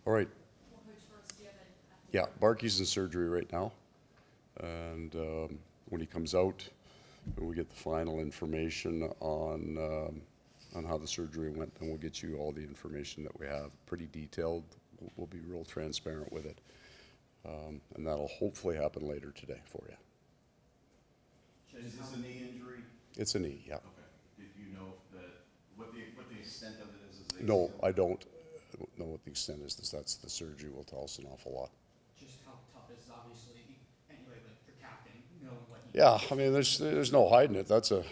All right. Yeah, Barky's in surgery right now. And when he comes out, we get the final information on how the surgery went, then we'll get you all the information that we have. Pretty detailed. We'll be real transparent with it. And that'll hopefully happen later today for you. Is this a knee injury? It's a knee, yeah. Okay. Did you know what the extent of it is? No, I don't know what the extent is. That's the surgery will tell us an awful lot. Just how tough is obviously anyway, like the captain knowing what he Yeah, I mean, there's no hiding it. That's a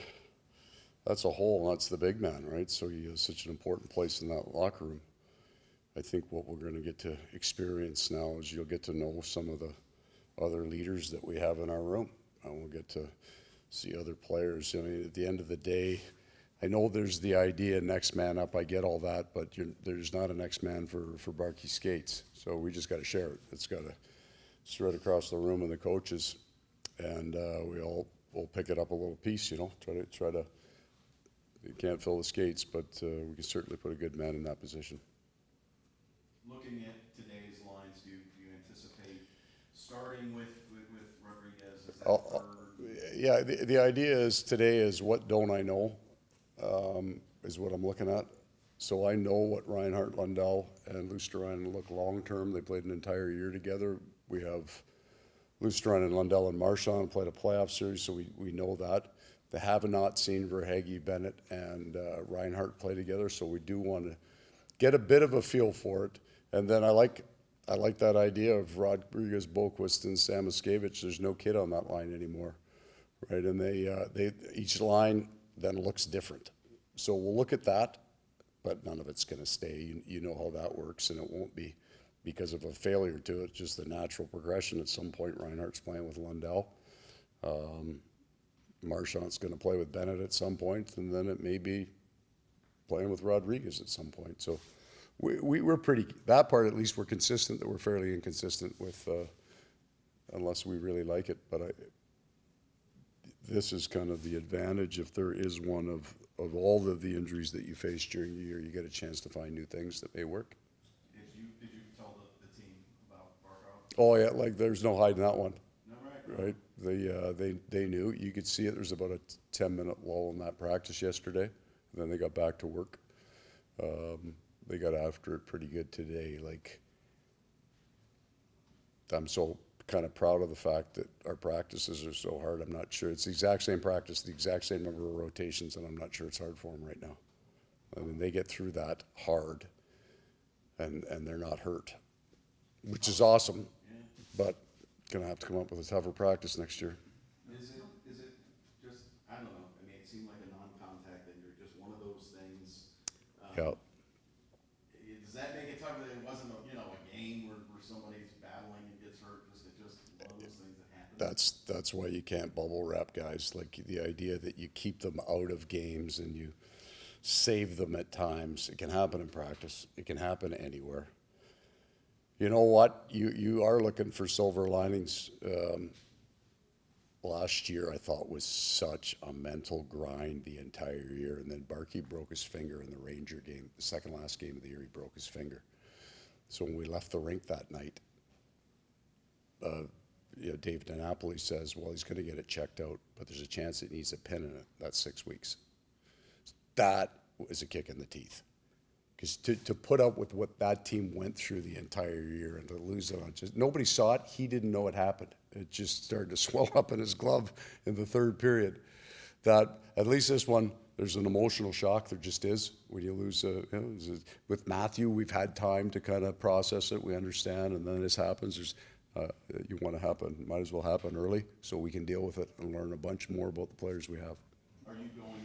hole, and that's the big man, right? So he has such an important place in that locker room. I think what we're going to get to experience now is you'll get to know some of the other leaders that we have in our room, and we'll get to see other players. I mean, at the end of the day, I know there's the idea next man up. I get all that, but there's not a next man for Barky skates. So we just got to share it. It's got to spread across the room and the coaches, and we'll pick it up a little piece. You know, try to. You can't fill the skates, but we can certainly put a good man in that position. Looking at today's lines, do you anticipate starting with Rodriguez? Is that yeah, the idea is today is what don't I know, is what I'm looking at. So I know what Reinhart, Lundell, and Luosterainen look long-term. They played an entire year together. We have Luosterainen, Lundell, and Marchand played a playoff series, so we know that. They have not seen Verhaeghe, Bennett, and Reinhart play together, so we do want to get a bit of a feel for it. And then I like that idea of Rodriguez, Boquist, and Samoskevich. There's no kid on that line anymore, right? And they each line then looks different. So we'll look at that, but none of it's going to stay. You know how that works, and it won't be because of a failure to it. Just the natural progression. At some point, Reinhardt's playing with Lundell. Marchand's going to play with Bennett at some point, and then it may be playing with Rodriguez at some point. So we're pretty, that part at least we're consistent, that we're fairly inconsistent with, unless we really like it. But this is kind of the advantage if there is one of all of the injuries that you face during the year, you get a chance to find new things that may work. Did you tell the team about Barkov? Oh yeah, like there's no hiding that one. No, right. Right? They knew. You could see it. There's about a 10-minute lull in that practice yesterday. And then they got back to work. They got after it pretty good today. Like, I'm so kind of proud of the fact that our practices are so hard. I'm not sure. It's the exact same practice, the exact same number of rotations, and I'm not sure it's hard for them right now. I mean, they get through that hard, and they're not hurt, which is awesome. But gonna have to come up with a tougher practice next year. Is it just, I don't know, I mean, it seemed like a non-contact injury, just one of those things. Yeah. Does that make it tougher that it wasn't a game where somebody's battling and gets hurt? It's just one of those things that happen. That's why you can't bubble wrap guys. Like the idea that you keep them out of games and you save them at times. It can happen in practice. It can happen anywhere. You know what? You are looking for silver linings. Last year I thought was such a mental grind the entire year, and then Barky broke his finger in the Ranger game, the second last game of the year. He broke his finger. So when we left the rink that night, Dave DiNapoli says, well, he's going to get it checked out, but there's a chance it needs a pin in it. That's 6 weeks. That was a kick in the teeth. Because to put up with what that team went through the entire year and to lose it on just, nobody saw it. He didn't know it happened. It just started to swell up in his glove in the third period. That, at least this one, there's an emotional shock. There just is when you lose. With Matthew, we've had time to kind of process it. We understand, and then this happens. There's, you want to happen, might as well happen early so we can deal with it and learn a bunch more about the players we have. Are you going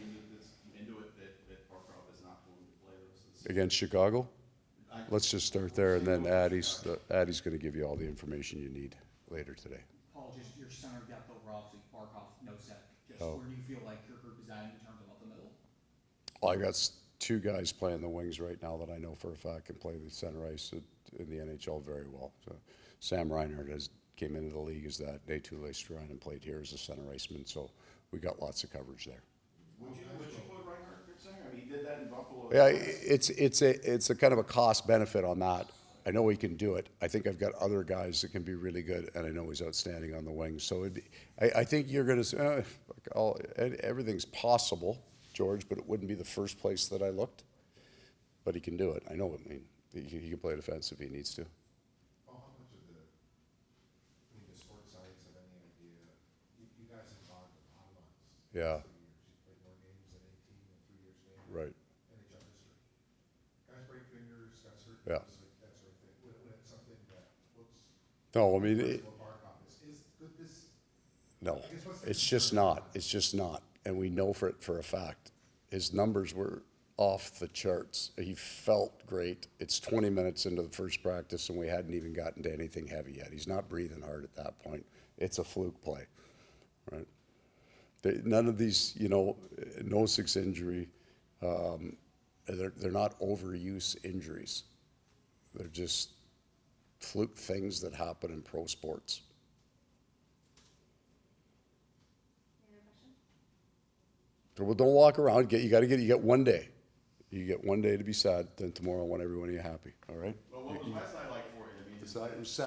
into it that Barkov is not going to play this? Against Chicago? Let's just start there, and then Addie's going to give you all the information you need later today. Paul, just your center depth overall, obviously Barkov, no set. Just where do you feel like your group is at in terms of up the middle? I got two guys playing the wings right now that I know for a fact can play the center ice in the NHL very well. So Sam Reinhart came into the league as that. Natu Luosterainen and played here as a center iceman. So we got lots of coverage there. Would you put Reinhart at center? I mean, he did that in Buffalo. Yeah, it's a kind of a cost benefit on that. I know he can do it. I think I've got other guys that can be really good, and I know he's outstanding on the wing. So I think you're going to everything's possible, George, but it wouldn't be the first place that I looked. But he can do it. I know it. I mean, he can play defense if he needs to. Well, how much of the sports science have any idea? You guys have gone to a lot of months. Yeah. 3 years. You played more games than any team in 3 years span. Right. NHL history. Guys break fingers, guys hurt. Yeah. That sort of thing. When it's something that looks. No, I mean, What Barkov is good this. no, I guess what's the it's just concern? not. It's just not. And we know for a fact. His numbers were off the charts. He felt great. It's 20 minutes into the first practice, and we hadn't even gotten to anything heavy yet. He's not breathing hard at that point. It's a fluke play, right? None of these, no six injury, they're not overuse injuries. They're just fluke things that happen in pro sports. Any other question? Well, don't walk around. You get 1 day. You get 1 day to be sad, then tomorrow I want everyone to be happy, all right? Well, what was last night like for you? I mean, It was sad.